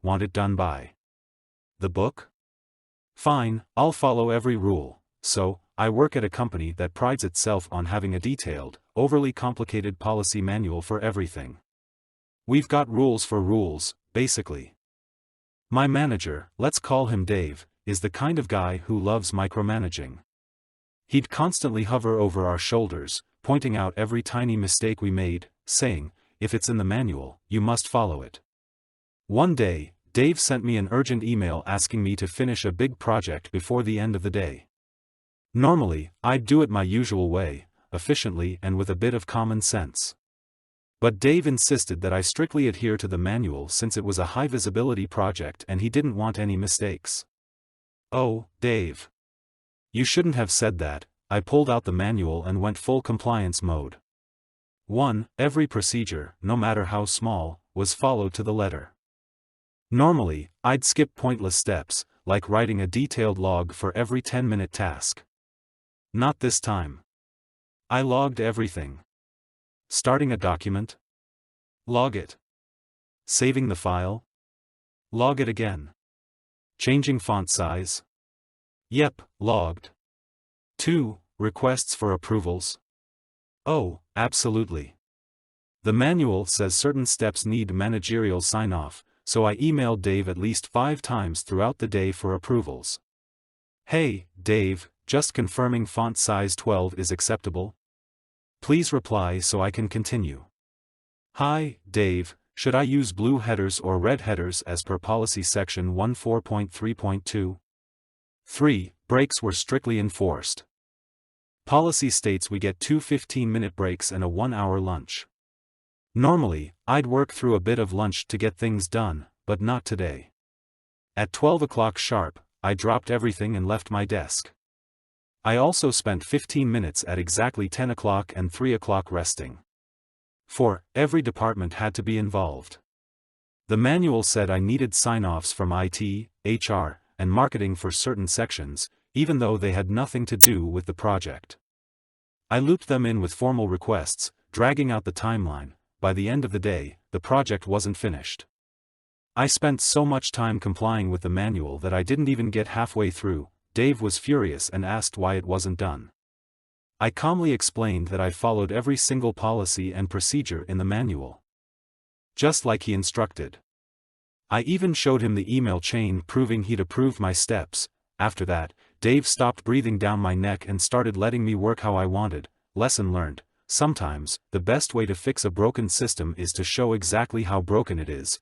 want it done by the book? Fine, I'll follow every rule. So, I work at a company that prides itself on having a detailed, overly complicated policy manual for everything. We've got rules for rules, basically. My manager, let's call him Dave, is the kind of guy who loves micromanaging. He'd constantly hover over our shoulders, pointing out every tiny mistake we made, saying, if it's in the manual, you must follow it. One day, Dave sent me an urgent email asking me to finish a big project before the end of the day. Normally, I'd do it my usual way, efficiently and with a bit of common sense. But Dave insisted that I strictly adhere to the manual since it was a high-visibility project and he didn't want any mistakes. Oh, Dave. You shouldn't have said that. I pulled out the manual and went full compliance mode. 1. Every procedure, no matter how small, was followed to the letter. Normally, I'd skip pointless steps, like writing a detailed log for every 10-minute task. Not this time. I logged everything. Starting a document? Log it. Saving the file? Log it again. Changing font size? Yep, logged. 2. Requests for approvals? Oh, absolutely. The manual says certain steps need managerial sign-off, so I emailed Dave at least 5 times throughout the day for approvals. Hey, Dave, just confirming font size 12 is acceptable? Please reply so I can continue. Hi, Dave, should I use blue headers or red headers as per policy section 14.3.2? 3. Breaks were strictly enforced. Policy states we get 2 15-minute breaks and a 1-hour lunch. Normally, I'd work through a bit of lunch to get things done, but not today. At 12 o'clock sharp, I dropped everything and left my desk. I also spent 15 minutes at exactly 10 o'clock and 3 o'clock resting. 4. Every department had to be involved. The manual said I needed sign-offs from IT, HR, and marketing for certain sections, even though they had nothing to do with the project. I looped them in with formal requests, dragging out the timeline. By the end of the day, the project wasn't finished. I spent so much time complying with the manual that I didn't even get halfway through. Dave was furious and asked why it wasn't done. I calmly explained that I followed every single policy and procedure in the manual, just like he instructed. I even showed him the email chain proving he'd approved my steps. After that, Dave stopped breathing down my neck and started letting me work how I wanted. Lesson learned: sometimes, the best way to fix a broken system is to show exactly how broken it is,